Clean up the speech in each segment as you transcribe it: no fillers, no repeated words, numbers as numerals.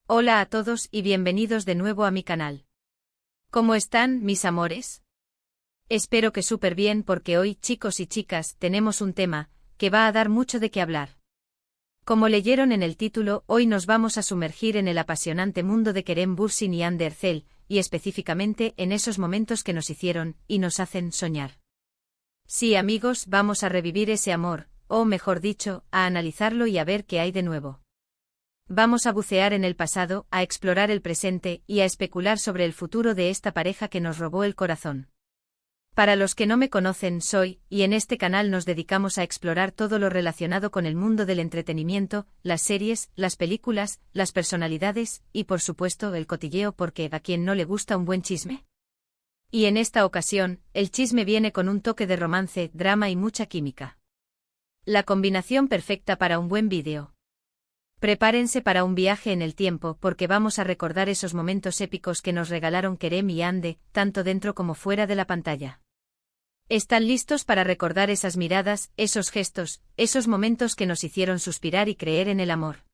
Hola a todos y bienvenidos de nuevo a mi canal. ¿Cómo están, mis amores? Espero que súper bien porque hoy, chicos y chicas, tenemos un tema que va a dar mucho de qué hablar. Como leyeron en el título, hoy nos vamos a sumergir en el apasionante mundo de Kerem Bürsin y Hande Erçel, y específicamente en esos momentos que nos hicieron y nos hacen soñar. Sí, amigos, vamos a revivir ese amor, o mejor dicho, a analizarlo y a ver qué hay de nuevo. Vamos a bucear en el pasado, a explorar el presente y a especular sobre el futuro de esta pareja que nos robó el corazón. Para los que no me conocen, y en este canal nos dedicamos a explorar todo lo relacionado con el mundo del entretenimiento, las series, las películas, las personalidades y por supuesto el cotilleo porque ¿a quién no le gusta un buen chisme? Y en esta ocasión, el chisme viene con un toque de romance, drama y mucha química. La combinación perfecta para un buen vídeo. Prepárense para un viaje en el tiempo porque vamos a recordar esos momentos épicos que nos regalaron Kerem y Hande, tanto dentro como fuera de la pantalla. ¿Están listos para recordar esas miradas, esos gestos, esos momentos que nos hicieron suspirar y creer en el amor?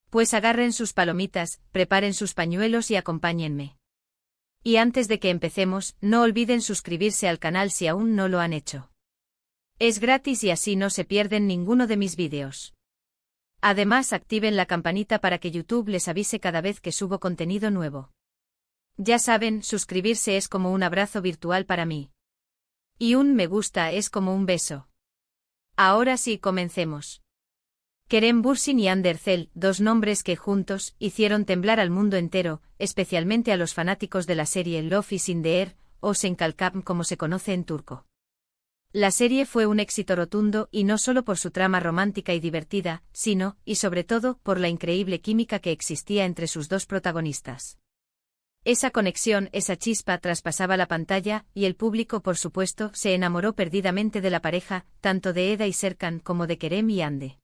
Pues agarren sus palomitas, preparen sus pañuelos y acompáñenme. Y antes de que empecemos, no olviden suscribirse al canal si aún no lo han hecho. Es gratis y así no se pierden ninguno de mis vídeos. Además, activen la campanita para que YouTube les avise cada vez que subo contenido nuevo. Ya saben, suscribirse es como un abrazo virtual para mí. Y un me gusta es como un beso. Ahora sí, comencemos. Kerem Bürsin y Hande Erçel, dos nombres que juntos hicieron temblar al mundo entero, especialmente a los fanáticos de la serie Love is in the Air, o Senkalkam como se conoce en turco. La serie fue un éxito rotundo y no solo por su trama romántica y divertida, sino, y sobre todo, por la increíble química que existía entre sus dos protagonistas. Esa conexión, esa chispa traspasaba la pantalla, y el público, por supuesto, se enamoró perdidamente de la pareja, tanto de Eda y Serkan como de Kerem y Hande.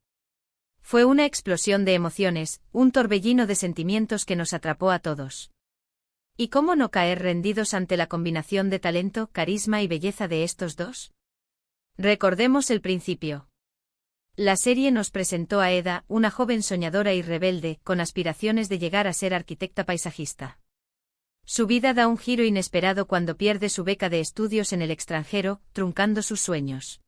Fue una explosión de emociones, un torbellino de sentimientos que nos atrapó a todos. ¿Y cómo no caer rendidos ante la combinación de talento, carisma y belleza de estos dos? Recordemos el principio. La serie nos presentó a Eda, una joven soñadora y rebelde, con aspiraciones de llegar a ser arquitecta paisajista. Su vida da un giro inesperado cuando pierde su beca de estudios en el extranjero, truncando sus sueños.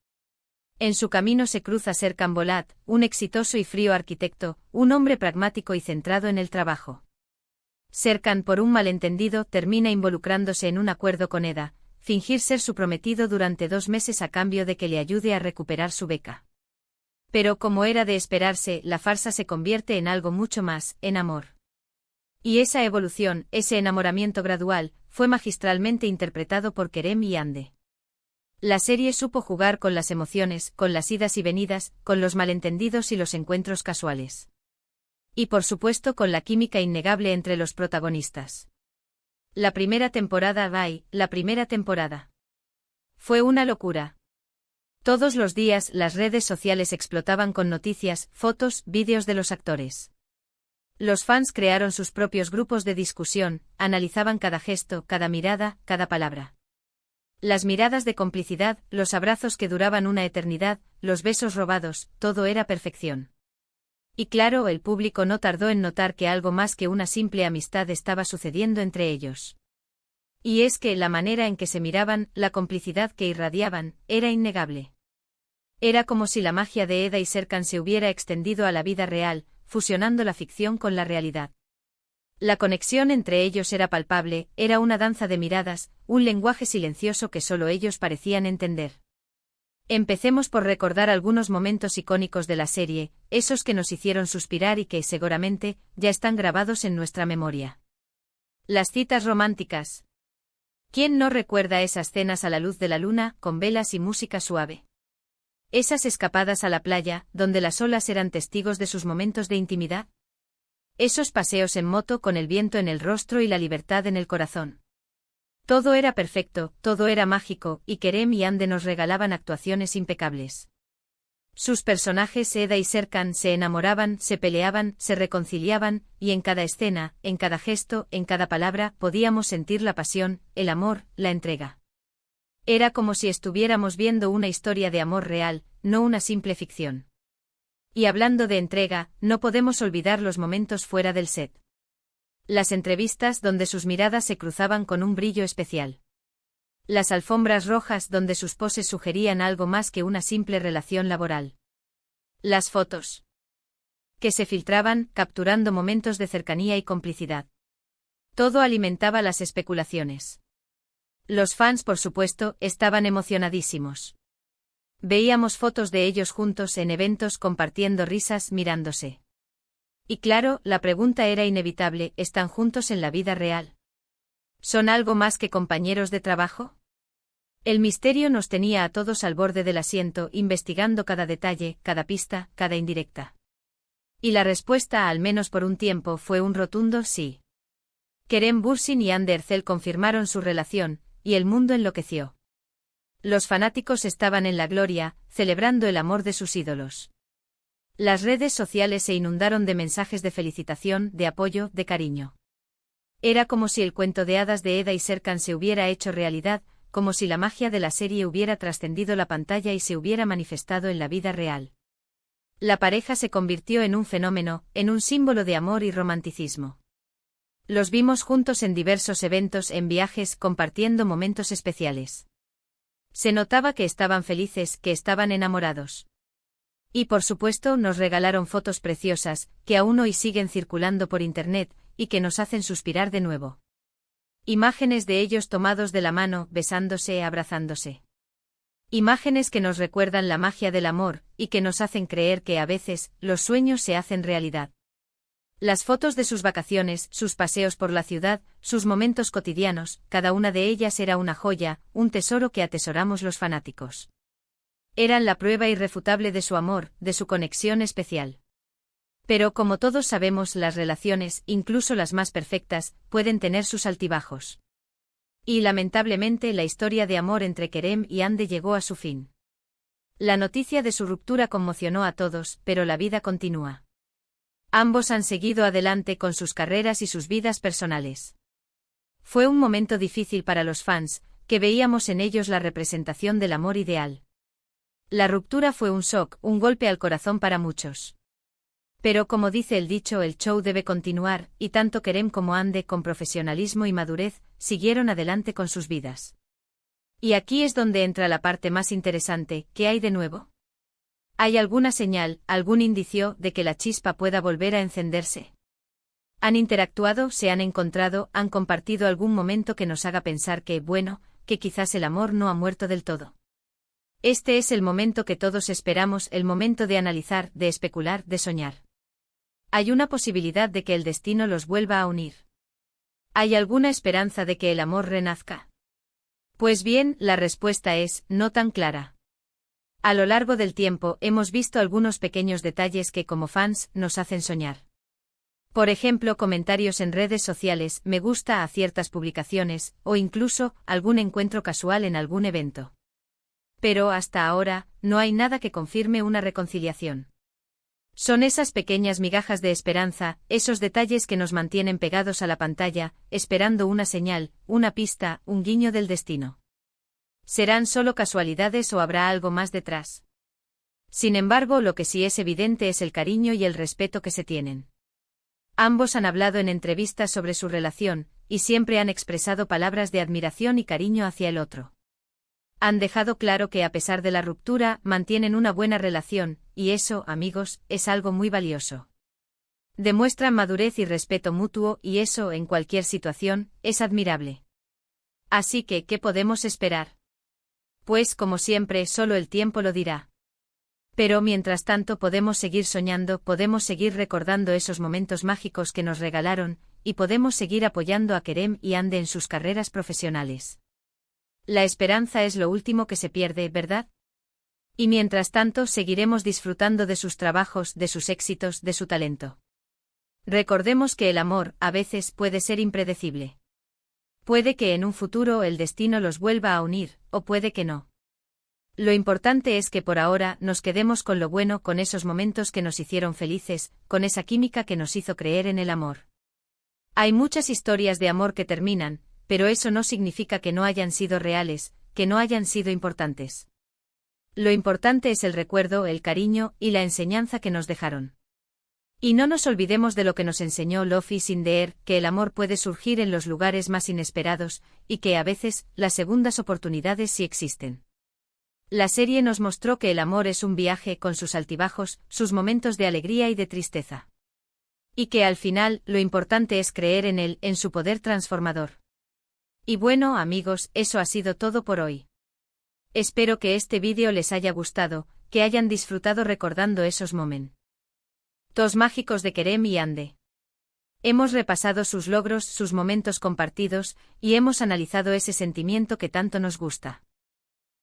En su camino se cruza Serkan Bolat, un exitoso y frío arquitecto, un hombre pragmático y centrado en el trabajo. Serkan, por un malentendido, termina involucrándose en un acuerdo con Eda, fingir ser su prometido durante 2 meses a cambio de que le ayude a recuperar su beca. Pero como era de esperarse, la farsa se convierte en algo mucho más, en amor. Y esa evolución, ese enamoramiento gradual, fue magistralmente interpretado por Kerem y Hande. La serie supo jugar con las emociones, con las idas y venidas, con los malentendidos y los encuentros casuales. Y por supuesto con la química innegable entre los protagonistas. La primera temporada, la primera temporada. Fue una locura. Todos los días las redes sociales explotaban con noticias, fotos, vídeos de los actores. Los fans crearon sus propios grupos de discusión, analizaban cada gesto, cada mirada, cada palabra. Las miradas de complicidad, los abrazos que duraban una eternidad, los besos robados, todo era perfección. Y claro, el público no tardó en notar que algo más que una simple amistad estaba sucediendo entre ellos. Y es que la manera en que se miraban, la complicidad que irradiaban, era innegable. Era como si la magia de Eda y Serkan se hubiera extendido a la vida real, fusionando la ficción con la realidad. La conexión entre ellos era palpable, era una danza de miradas, un lenguaje silencioso que solo ellos parecían entender. Empecemos por recordar algunos momentos icónicos de la serie, esos que nos hicieron suspirar y que, seguramente, ya están grabados en nuestra memoria. Las citas románticas. ¿Quién no recuerda esas cenas a la luz de la luna, con velas y música suave? Esas escapadas a la playa, donde las olas eran testigos de sus momentos de intimidad. Esos paseos en moto con el viento en el rostro y la libertad en el corazón. Todo era perfecto, todo era mágico, y Kerem y Hande nos regalaban actuaciones impecables. Sus personajes Eda y Serkan se enamoraban, se peleaban, se reconciliaban, y en cada escena, en cada gesto, en cada palabra, podíamos sentir la pasión, el amor, la entrega. Era como si estuviéramos viendo una historia de amor real, no una simple ficción. Y hablando de entrega, no podemos olvidar los momentos fuera del set. Las entrevistas donde sus miradas se cruzaban con un brillo especial. Las alfombras rojas donde sus poses sugerían algo más que una simple relación laboral. Las fotos que se filtraban, capturando momentos de cercanía y complicidad. Todo alimentaba las especulaciones. Los fans, por supuesto, estaban emocionadísimos. Veíamos fotos de ellos juntos en eventos compartiendo risas, mirándose. Y claro, la pregunta era inevitable, ¿están juntos en la vida real? ¿Son algo más que compañeros de trabajo? El misterio nos tenía a todos al borde del asiento, investigando cada detalle, cada pista, cada indirecta. Y la respuesta, al menos por un tiempo, fue un rotundo sí. Kerem Bürsin y Hande Erçel confirmaron su relación, y el mundo enloqueció. Los fanáticos estaban en la gloria, celebrando el amor de sus ídolos. Las redes sociales se inundaron de mensajes de felicitación, de apoyo, de cariño. Era como si el cuento de hadas de Eda y Serkan se hubiera hecho realidad, como si la magia de la serie hubiera trascendido la pantalla y se hubiera manifestado en la vida real. La pareja se convirtió en un fenómeno, en un símbolo de amor y romanticismo. Los vimos juntos en diversos eventos, en viajes, compartiendo momentos especiales. Se notaba que estaban felices, que estaban enamorados. Y por supuesto nos regalaron fotos preciosas, que aún hoy siguen circulando por internet, y que nos hacen suspirar de nuevo. Imágenes de ellos tomados de la mano, besándose, abrazándose. Imágenes que nos recuerdan la magia del amor, y que nos hacen creer que a veces, los sueños se hacen realidad. Las fotos de sus vacaciones, sus paseos por la ciudad, sus momentos cotidianos, cada una de ellas era una joya, un tesoro que atesoramos los fanáticos. Eran la prueba irrefutable de su amor, de su conexión especial. Pero como todos sabemos, las relaciones, incluso las más perfectas, pueden tener sus altibajos. Y lamentablemente la historia de amor entre Kerem y Hande llegó a su fin. La noticia de su ruptura conmocionó a todos, pero la vida continúa. Ambos han seguido adelante con sus carreras y sus vidas personales. Fue un momento difícil para los fans, que veíamos en ellos la representación del amor ideal. La ruptura fue un shock, un golpe al corazón para muchos. Pero como dice el dicho, el show debe continuar, y tanto Kerem como Hande, con profesionalismo y madurez, siguieron adelante con sus vidas. Y aquí es donde entra la parte más interesante, ¿qué hay de nuevo? ¿Hay alguna señal, algún indicio de que la chispa pueda volver a encenderse? ¿Han interactuado, se han encontrado, han compartido algún momento que nos haga pensar que, bueno, que quizás el amor no ha muerto del todo? Este es el momento que todos esperamos, el momento de analizar, de especular, de soñar. ¿Hay una posibilidad de que el destino los vuelva a unir? ¿Hay alguna esperanza de que el amor renazca? Pues bien, la respuesta es, no tan clara. A lo largo del tiempo hemos visto algunos pequeños detalles que como fans nos hacen soñar. Por ejemplo, comentarios en redes sociales, me gusta a ciertas publicaciones, o incluso, algún encuentro casual en algún evento. Pero hasta ahora, no hay nada que confirme una reconciliación. Son esas pequeñas migajas de esperanza, esos detalles que nos mantienen pegados a la pantalla, esperando una señal, una pista, un guiño del destino. ¿Serán solo casualidades o habrá algo más detrás? Sin embargo, lo que sí es evidente es el cariño y el respeto que se tienen. Ambos han hablado en entrevistas sobre su relación, y siempre han expresado palabras de admiración y cariño hacia el otro. Han dejado claro que a pesar de la ruptura, mantienen una buena relación, y eso, amigos, es algo muy valioso. Demuestran madurez y respeto mutuo, y eso, en cualquier situación, es admirable. Así que, ¿qué podemos esperar? Pues, como siempre, solo el tiempo lo dirá. Pero mientras tanto podemos seguir soñando, podemos seguir recordando esos momentos mágicos que nos regalaron, y podemos seguir apoyando a Kerem y Hande en sus carreras profesionales. La esperanza es lo último que se pierde, ¿verdad? Y mientras tanto seguiremos disfrutando de sus trabajos, de sus éxitos, de su talento. Recordemos que el amor, a veces, puede ser impredecible. Puede que en un futuro el destino los vuelva a unir, o puede que no. Lo importante es que por ahora nos quedemos con lo bueno, con esos momentos que nos hicieron felices, con esa química que nos hizo creer en el amor. Hay muchas historias de amor que terminan, pero eso no significa que no hayan sido reales, que no hayan sido importantes. Lo importante es el recuerdo, el cariño y la enseñanza que nos dejaron. Y no nos olvidemos de lo que nos enseñó Love is in the Air, que el amor puede surgir en los lugares más inesperados, y que a veces, las segundas oportunidades sí existen. La serie nos mostró que el amor es un viaje con sus altibajos, sus momentos de alegría y de tristeza. Y que al final, lo importante es creer en él, en su poder transformador. Y bueno, amigos, eso ha sido todo por hoy. Espero que este vídeo les haya gustado, que hayan disfrutado recordando esos momentos mágicos de Kerem y Ande. Hemos repasado sus logros, sus momentos compartidos, y hemos analizado ese sentimiento que tanto nos gusta.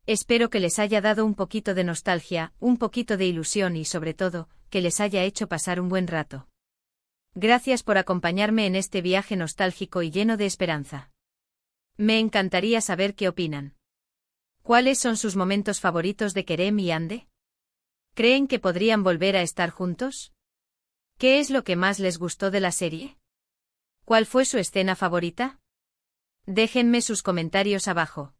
Espero que les haya dado un poquito de nostalgia, un poquito de ilusión y sobre todo, que les haya hecho pasar un buen rato. Gracias por acompañarme en este viaje nostálgico y lleno de esperanza. Me encantaría saber qué opinan. ¿Cuáles son sus momentos favoritos de Kerem y Ande? ¿Creen que podrían volver a estar juntos? ¿Qué es lo que más les gustó de la serie? ¿Cuál fue su escena favorita? Déjenme sus comentarios abajo.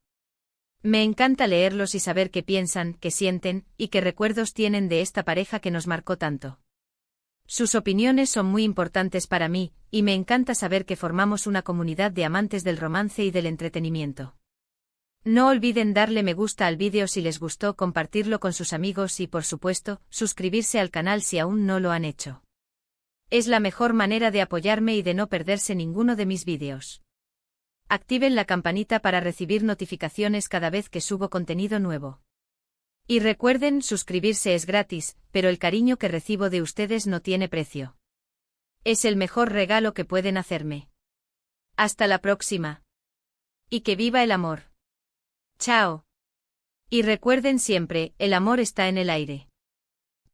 Me encanta leerlos y saber qué piensan, qué sienten, y qué recuerdos tienen de esta pareja que nos marcó tanto. Sus opiniones son muy importantes para mí, y me encanta saber que formamos una comunidad de amantes del romance y del entretenimiento. No olviden darle me gusta al vídeo si les gustó, compartirlo con sus amigos y, por supuesto, suscribirse al canal si aún no lo han hecho. Es la mejor manera de apoyarme y de no perderse ninguno de mis vídeos. Activen la campanita para recibir notificaciones cada vez que subo contenido nuevo. Y recuerden, suscribirse es gratis, pero el cariño que recibo de ustedes no tiene precio. Es el mejor regalo que pueden hacerme. Hasta la próxima. Y que viva el amor. Chao. Y recuerden siempre, el amor está en el aire.